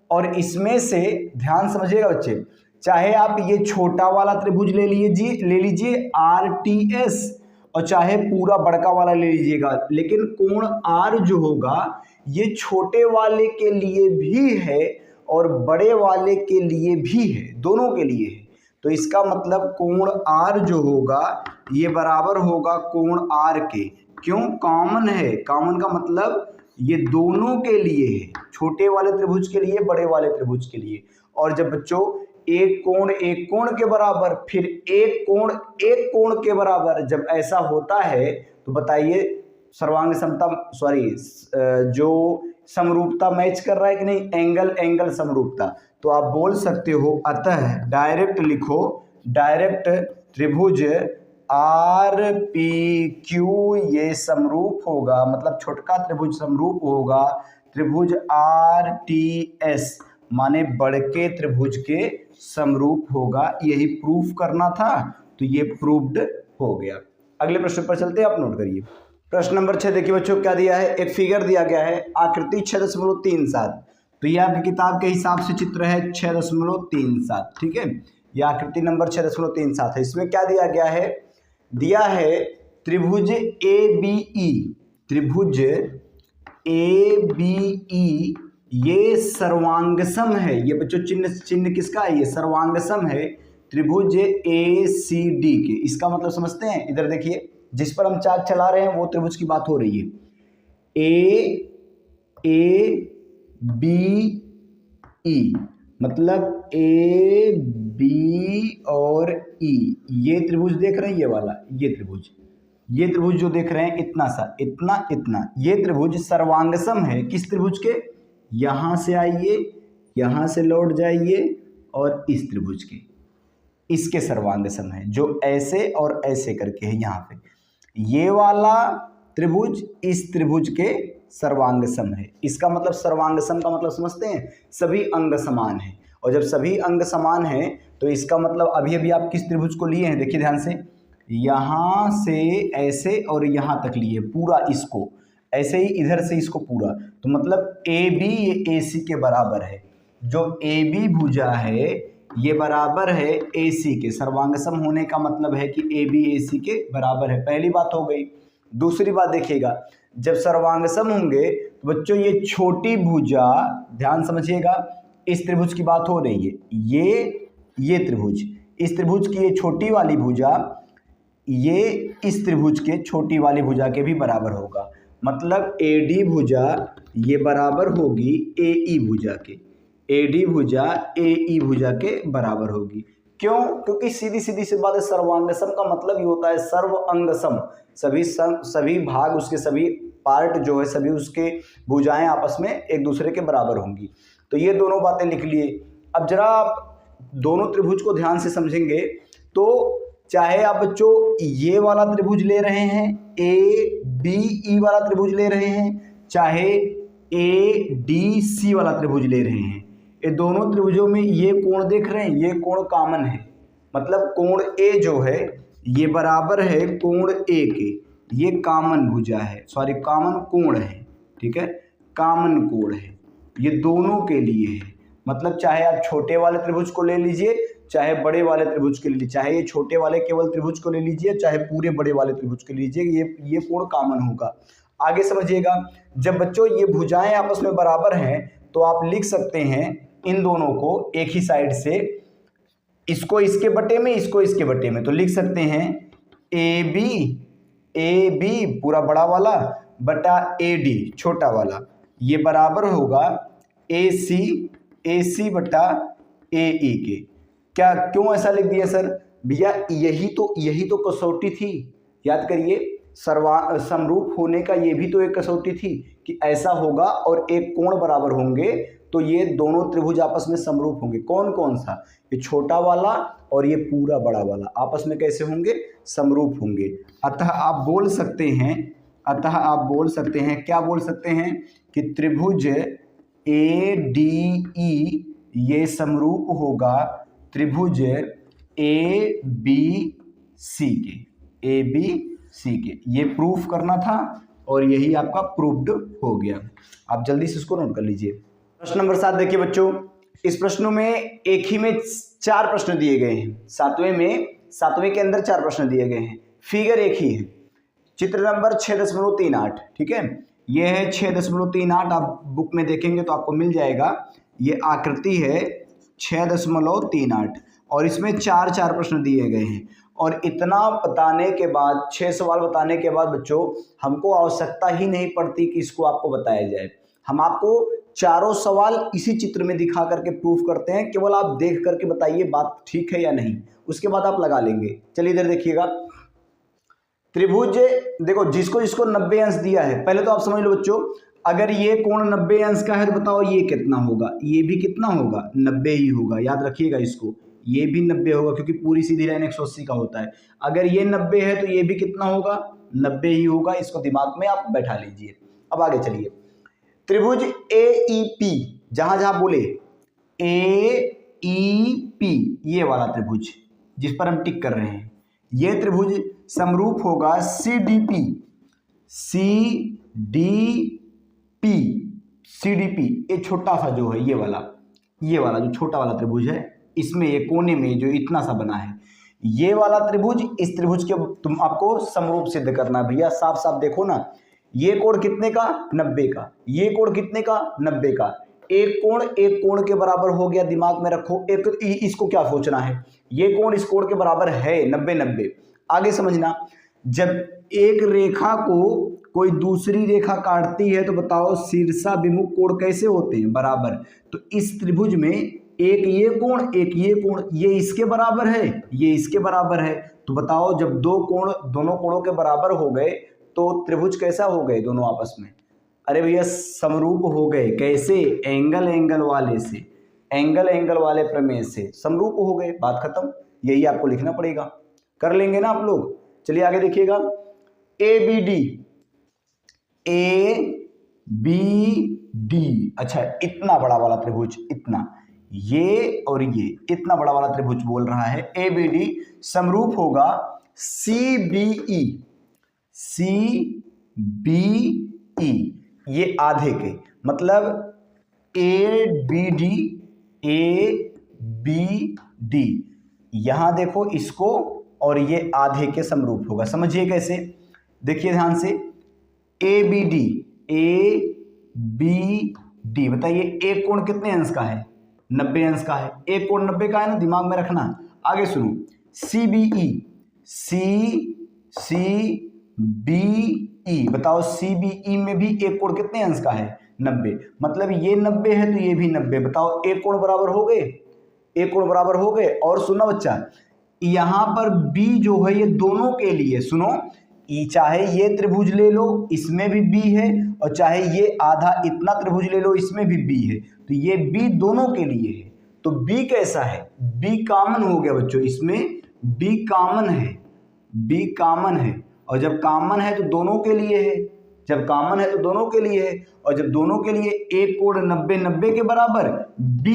Speaker 1: और इसमें से ध्यान समझिएगा बच्चे, चाहे आप ये छोटा वाला त्रिभुज ले लीजिए आर टी एस, और चाहे पूरा बड़का वाला ले लीजिएगा, लेकिन कोण आर जो होगा ये छोटे वाले के लिए भी है और बड़े वाले के लिए भी है, दोनों के लिए है। तो इसका मतलब कोण आर जो होगा ये बराबर होगा कोण आर के, क्यों, कॉमन है, कॉमन का मतलब ये दोनों के लिए है, छोटे वाले त्रिभुज के लिए, बड़े वाले त्रिभुज के लिए। और जब बच्चों एक कोण के बराबर, फिर एक कोण के बराबर। जब ऐसा होता है तो बताइए सर्वांग समता जो समरूपता मैच कर रहा है कि नहीं, एंगल समरूपता। तो आप बोल सकते हो अतः, डायरेक्ट लिखो, डायरेक्ट त्रिभुज आर पी क्यू ये समरूप होगा, मतलब छोटका त्रिभुज समरूप होगा त्रिभुज आर टी एस माने बड़के त्रिभुज के समरूप होगा। यही प्रूफ करना था, तो ये प्रूव्ड हो गया। अगले प्रश्न पर चलते हैं, आप नोट करिए। प्रश्न नंबर 6 देखिए बच्चों, क्या दिया है, एक फिगर दिया गया है आकृति 6.37। तो यह आपकी किताब के हिसाब से चित्र है 6.37, ठीक है। यह आकृति नंबर 6.37 है। इसमें क्या दिया गया है, दिया है त्रिभुज ए बी ई, त्रिभुज ए बी ई ये सर्वांगसम है। ये बच्चों चिन्ह किसका है, ये सर्वांगसम है त्रिभुज ए सी डी के। इसका मतलब समझते हैं, इधर देखिए जिस पर हम चार्ट चला रहे हैं वो त्रिभुज की बात हो रही है। ए बी ई मतलब ए बी और ई, ये त्रिभुज देख रहे हैं, ये वाला ये त्रिभुज जो देख रहे हैं इतना सा, इतना ये त्रिभुज सर्वांगसम है किस त्रिभुज के, यहां से आइए, यहां से लौट जाइए और इस त्रिभुज के, इसके सर्वांगसम है, जो ऐसे और ऐसे करके है यहाँ पे। ये वाला त्रिभुज इस त्रिभुज के सर्वांगसम है। इसका मतलब सर्वांगसम का मतलब समझते हैं, सभी अंग समान है। और जब सभी अंग समान है तो इसका मतलब अभी आप किस त्रिभुज को लिए हैं, देखिए ध्यान से, यहाँ से ऐसे और यहाँ तक लिए पूरा, इसको ऐसे ही इधर से इसको पूरा। तो मतलब ए बी ये ए सी के बराबर है। जो ए बी भुजा है ये बराबर है ए सी के। सर्वांगसम होने का मतलब है कि ए बी ए सी के बराबर है। पहली बात हो गई। दूसरी बात देखिएगा, जब सर्वांगसम होंगे तो बच्चों ये छोटी भुजा, ध्यान समझिएगा, इस त्रिभुज की बात हो रही है। ये त्रिभुज, इस त्रिभुज की ये छोटी वाली भुजा ये इस त्रिभुज के छोटी वाली भुजा के भी बराबर होगा। मतलब ए डी भुजा ये बराबर होगी ए ई भुजा के, ए डी भुजा ए ई भुजा के बराबर होगी। क्यों? क्योंकि सीधी सी बात है, सर्वांगसम का मतलब ही होता है सर्व अंगसम, सभी भाग, उसके सभी पार्ट जो है, सभी उसके भुजाएं आपस में एक दूसरे के बराबर होंगी। तो ये दोनों बातें लिख लिए। अब जरा आप दोनों त्रिभुज को ध्यान से समझेंगे तो चाहे आप बच्चों ये वाला त्रिभुज ले रहे हैं, ए बी ई वाला त्रिभुज ले रहे हैं, चाहे ए डी सी वाला त्रिभुज ले रहे हैं, ये दोनों त्रिभुजों में ये कोण देख रहे हैं, ये कोण कॉमन है। मतलब कोण ए जो है ये बराबर है कोण ए के, ये कॉमन भुजा है, कॉमन कोण है, ठीक है, कॉमन कोण है, ये दोनों के लिए है। मतलब चाहे आप छोटे वाले त्रिभुज को ले लीजिए, चाहे बड़े वाले त्रिभुज के लिए, चाहे ये छोटे वाले केवल त्रिभुज को ले लीजिए, चाहे पूरे बड़े वाले त्रिभुज के लीजिए, ये कोण कॉमन होगा। आगे समझिएगा, जब बच्चों ये भुजाएं आपस में बराबर हैं तो आप लिख सकते हैं इन दोनों को एक ही साइड से, इसको इसके बटे में, इसको इसके बटे में। तो लिख सकते हैं ए बी पूरा बड़ा वाला बटा ए डी छोटा वाला, ये बराबर होगा ए सी बटा ए ई के। क्या क्यों ऐसा लिख दिया सर? भैया यही तो कसौटी थी, याद करिए, समरूप होने का ये भी तो एक कसौटी थी कि ऐसा होगा और एक कोण बराबर होंगे तो ये दोनों त्रिभुज आपस में समरूप होंगे। कौन कौन सा? ये छोटा वाला और ये पूरा बड़ा वाला आपस में कैसे होंगे? समरूप होंगे। अतः आप बोल सकते हैं क्या बोल सकते हैं कि त्रिभुज ए डी ई ये समरूप होगा त्रिभुज ए बी सी के। ये प्रूफ करना था और यही आपका प्रूव्ड हो गया। आप जल्दी से इसको नोट कर लीजिए। प्रश्न नंबर 7 देखिए बच्चों, इस प्रश्नों में एक ही में 4 प्रश्न दिए गए हैं। सातवें के अंदर 4 प्रश्न दिए गए हैं, फिगर एक ही है। चित्र नंबर 6.38, ठीक है, ये है 6.38। आप बुक में देखेंगे तो आपको मिल जाएगा। ये आकृति है 6.38 और इसमें 4 प्रश्न दिए गए हैं। और इतना बताने के बाद, 6 सवाल बताने के बाद बच्चों हमको आवश्यकता ही नहीं पड़ती कि इसको आपको बताया जाए। हम आपको चारों सवाल इसी चित्र में दिखा करके प्रूफ करते हैं, केवल आप देख करके बताइए बात ठीक है या नहीं, उसके बाद आप लगा लेंगे। चलिए इधर देखिएगा, त्रिभुज देखो जिसको जिसको 90 अंश दिया है, पहले तो आप समझ लो बच्चों, अगर ये कोण 90 अंश का है तो बताओ ये कितना होगा, ये भी कितना होगा, 90 ही होगा, याद रखिएगा इसको, ये भी 90 होगा क्योंकि पूरी सीधी लाइन 180 का होता है। अगर ये 90 है तो ये भी कितना होगा, 90 ही होगा, इसको दिमाग में आप बैठा लीजिए। अब आगे चलिए, त्रिभुज AEP, जहां जहां बोले AEP, ये वाला त्रिभुज जिस पर हम टिक कर रहे हैं, ये त्रिभुज समरूप होगा CDP, ये छोटा सा जो है ये वाला जो छोटा वाला त्रिभुज है, इसमें ये कोने में जो इतना सा बना है, ये वाला त्रिभुज इस त्रिभुज के तुम आपको समरूप सिद्ध करना है। भैया साफ साफ देखो ना, ये कोण कितने का, 90 का, ये कोण कितने का, 90 का, एक कोण के बराबर हो गया, दिमाग में रखो। एक इसको क्या सोचना है, ये कोण इस कोण के बराबर है, 90-90। आगे समझना, जब एक रेखा को कोई दूसरी रेखा काटती है तो बताओ शीर्षाभिमुख कोण कैसे होते हैं, बराबर। तो इस त्रिभुज में एक ये कोण एक ये कोण, ये इसके बराबर है, ये इसके बराबर है, तो बताओ जब दोनों कोणों के बराबर हो गए तो त्रिभुज कैसा हो गए दोनों आपस में, अरे भैया समरूप हो गए। कैसे, एंगल वाले से, एंगल वाले प्रमेय से समरूप हो गए, बात खत्म। यही आपको लिखना पड़ेगा, कर लेंगे ना आप लोग। चलिए आगे देखिएगा, ABD, अच्छा इतना बड़ा वाला त्रिभुज, इतना, ये और ये इतना बड़ा वाला त्रिभुज बोल रहा है, ABD समरूप होगा CBE, ये आधे के, मतलब ABD, यहां देखो इसको, और ये आधे के समरूप होगा। समझिए कैसे, देखिए ध्यान से, ABD, बताइए एक कोण कितने अंश का है, 90 अंश का है, एक कोण 90 का है ना, दिमाग में रखना। आगे सुनो, CBE, बताओ CBE में भी एक कोण कितने अंश का है, 90, मतलब ये 90 है तो ये भी 90, बताओ एक कोण बराबर हो गए, एक कोण बराबर हो गए। और सुनो बच्चा, यहां पर B जो है ये दोनों के लिए, सुनो, चाहे ये त्रिभुज ले लो इसमें भी B है, और चाहे ये आधा इतना त्रिभुज ले लो इसमें भी B है, तो ये B दोनों के लिए है। तो B कैसा है, B कॉमन हो गया बच्चों, इसमें B कॉमन है, B कॉमन है, और जब कॉमन है तो दोनों के लिए है, जब कॉमन है तो दोनों के लिए है, और जब दोनों के लिए एक कोण 90-90 के बराबर, B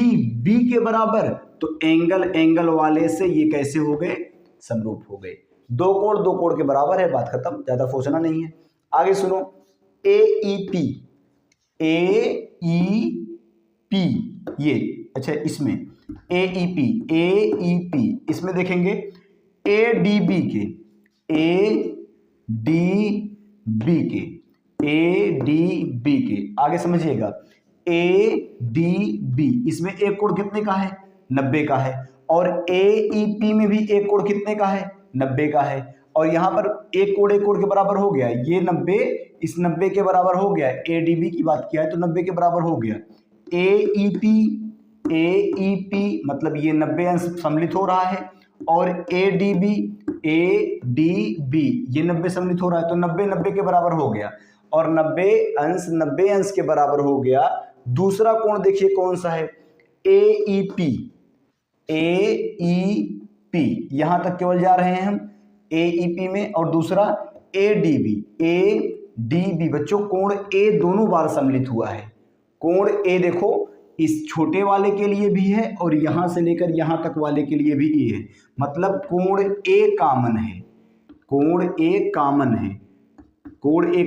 Speaker 1: के बराबर, तो एंगल वाले से ये कैसे हो गए, समरूप हो गए। दो कोण के बराबर है, बात खत्म, ज्यादा सोचना नहीं है। आगे सुनो, AEP, ये अच्छा, इसमें AEP, इसमें देखेंगे ADB के, आगे समझिएगा, ADB, इसमें एक कोण कितने का है, 90 का है, और AEP में भी एक कोण कितने का है, 90 का है, और यहाँ पर एक कोण के बराबर हो गया, ये 90 इस 90 के बराबर हो गया, ADB की बात किया है तो 90 के बराबर हो गया। AEP मतलब ये 90 अंश सम्मिलित हो रहा है, और ADB ये 90 सम्मिलित हो रहा है, तो 90 के बराबर हो गया, और 90 अंश के बराबर हो गया। दूसरा कोण देखिए कौन सा है, AEP, यहां तक केवल जा रहे हैं हम AEP में, और दूसरा ADB, बच्चों कोण A दोनों बार सम्मिलित हुआ है। कोण A देखो इस छोटे वाले के लिए भी है, और यहां से लेकर यहां तक वाले के लिए भी A है, मतलब कोण A कॉमन है, कोण A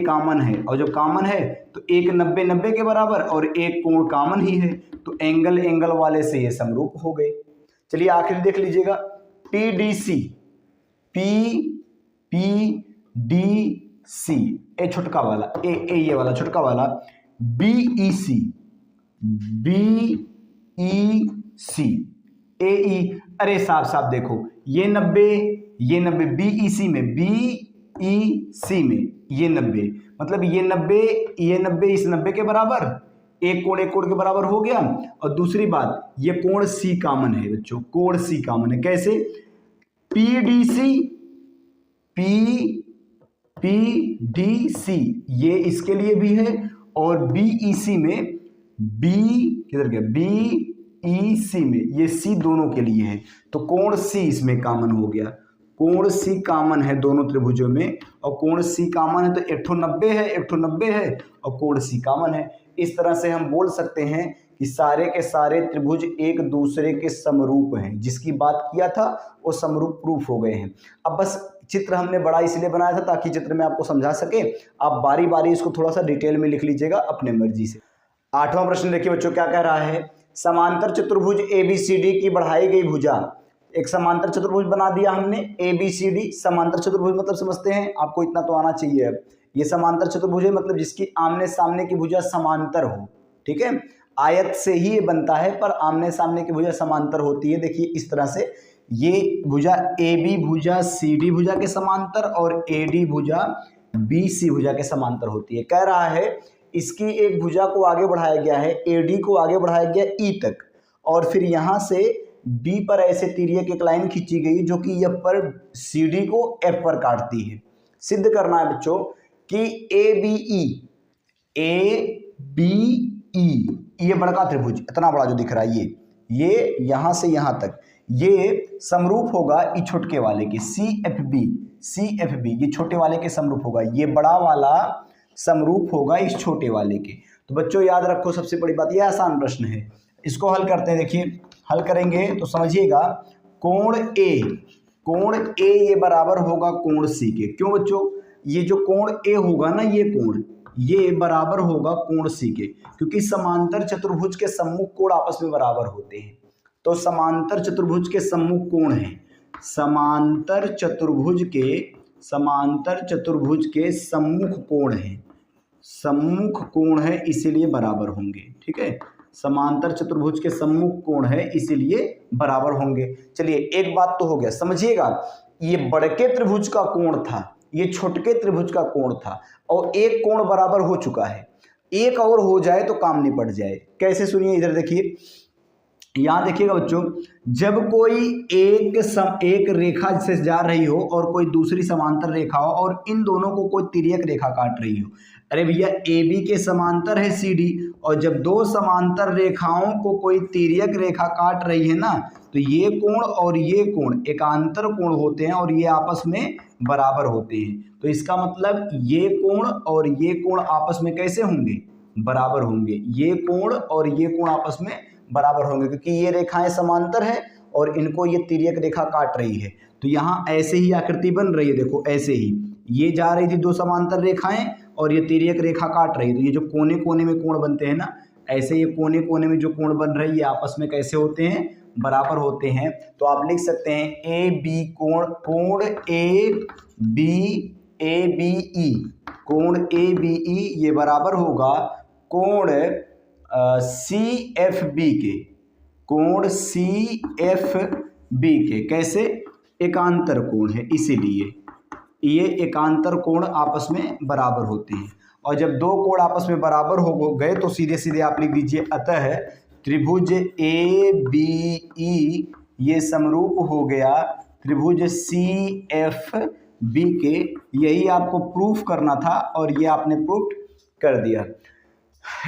Speaker 1: कॉमन है, और जब कॉमन है तो एक 90-90 के बराबर और एक कोण कॉमन ही है, तो एंगल वाले से ये समरूप हो गए। चलिए आखिर देख लीजिएगा, PDC, ए छोटका वाला, ये वाला छोटका वाला, BEC, AE, अरे साफ देखो, ये 90 BEC में, ये 90, मतलब ये 90 इस 90 के बराबर, एक कोण के बराबर हो गया। और दूसरी बात, ये कोण सी कॉमन है बच्चों, कोण सी कॉमन है। कैसे? PDC ये इसके लिए भी है, और BEC में किधर गया, BEC में ये C दोनों के लिए है। तो कोण C इसमें कॉमन हो गया, कोण C कॉमन है दोनों त्रिभुजों में, और कोण C कॉमन है तो 190 है, 190 है, और कोण C कॉमन है। इस तरह से हम बोल सकते हैं कि सारे के सारे त्रिभुज एक दूसरे के समरूप हैं, जिसकी बात किया था वो समरूप प्रूफ हो गए हैं। अब बस चित्र हमने बड़ा इसलिए बनाया था ताकि चित्र में आपको समझा सके, आप बारी बारी इसको थोड़ा सा डिटेल में लिख लीजिएगा अपने मर्जी से। 8वां प्रश्न देखिए बच्चों, क्या कह रहा है? समांतर चतुर्भुज ABCD की बढ़ाई गई भुजा, एक समांतर चतुर्भुज बना दिया हमने ABCD। समांतर चतुर्भुज मतलब समझते हैं, आपको इतना तो आना चाहिए। अब ये समांतर चतुर्भुज है मतलब जिसकी आमने सामने की भुजा समांतर हो, ठीक है। आयत से ही ये बनता है पर आमने सामने की भुजा समांतर होती है। देखिए इस तरह से, ये भुजा AB भुजा CD भुजा के समांतर और AD भुजा BC भुजा के समांतर होती है। कह रहा है इसकी एक भुजा को आगे बढ़ाया गया है, AD को आगे बढ़ाया गया E तक, और फिर यहाँ से B पर ऐसे तिर्यक एक लाइन खींची गई जो कि F पर CD को F पर काटती है। सिद्ध करना है बच्चों कि ABE ये बड़का त्रिभुज इतना बड़ा जो दिख रहा है, ये यहाँ से यहाँ तक ये समरूप होगा ई छोटके वाले के, CFB ये छोटे वाले के समरूप होगा, ये बड़ा वाला समरूप होगा इस छोटे वाले के। तो बच्चों याद रखो, सबसे बड़ी बात, ये आसान प्रश्न है, इसको हल करते हैं। देखिए हल करेंगे तो समझिएगा, कोण A ये बराबर होगा कोण C के। क्यों बच्चों? ये जो कोण A होगा ना, ये कोण ये बराबर होगा कोण C के, क्योंकि समांतर चतुर्भुज के सम्मुख कोण आपस में बराबर होते हैं। तो समांतर चतुर्भुज के सम्मुख कोण है, समांतर चतुर्भुज के सम्मुख कोण है, इसीलिए बराबर होंगे, ठीक है। समांतर चतुर्भुज के सम्मुख कोण है इसीलिए बराबर होंगे। चलिए एक बात तो हो गया, समझिएगा, ये बड़के त्रिभुज का कोण था, ये छोटके त्रिभुज का कोण था, और एक कोण बराबर हो चुका है, एक और हो जाए तो काम निपट जाए। कैसे? सुनिए, इधर देखिए, यहां देखिएगा बच्चों, जब कोई एक रेखा से जा रही हो और कोई दूसरी समांतर रेखा हो और इन दोनों को कोई तिर्यक रेखा काट रही हो, अरे भैया AB के समांतर है CD, और जब दो समांतर रेखाओं को कोई तिर्यक रेखा काट रही है ना, तो ये कोण और ये कोण एकांतर कोण होते हैं और ये आपस में बराबर होते हैं। तो इसका मतलब ये कोण और ये कोण आपस में कैसे होंगे? बराबर होंगे। ये कोण और ये कोण आपस में बराबर होंगे, क्योंकि ये रेखाएं समांतर है और इनको ये तिर्यक रेखा काट रही है। तो यहाँ ऐसे ही आकृति बन रही है, देखो ऐसे ही ये जा रही थी दो समांतर रेखाएं और ये तिर्यक रेखा काट रही है। तो ये जो कोने कोने में कोण बनते हैं ना, ऐसे ये कोने कोने में जो कोण बन रहे हैं ये आपस में कैसे होते हैं? बराबर होते हैं। तो आप लिख सकते हैं AB कोण ABE, कोण ABE ये बराबर होगा कोण CFB के, कोण CFB के। कैसे? एकांतर कोण है इसीलिए ये एकांतर कोण आपस में बराबर होते हैं। और जब दो कोण आपस में बराबर हो गए तो सीधे सीधे आप लिख दीजिए, अतः त्रिभुज ABE ये समरूप हो गया त्रिभुज CFB के। यही आपको प्रूफ करना था और ये आपने प्रूफ कर दिया।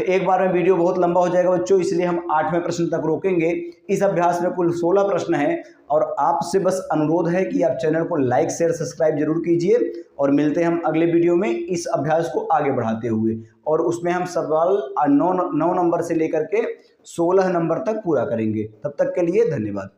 Speaker 1: एक बार में वीडियो बहुत लंबा हो जाएगा बच्चों, इसलिए हम 8वें प्रश्न तक रोकेंगे। इस अभ्यास में कुल 16 प्रश्न हैं और आपसे बस अनुरोध है कि आप चैनल को लाइक शेयर सब्सक्राइब जरूर कीजिए। और मिलते हैं हम अगले वीडियो में इस अभ्यास को आगे बढ़ाते हुए, और उसमें हम सवाल 9 नंबर से लेकर के 16 नंबर तक पूरा करेंगे। तब तक के लिए धन्यवाद।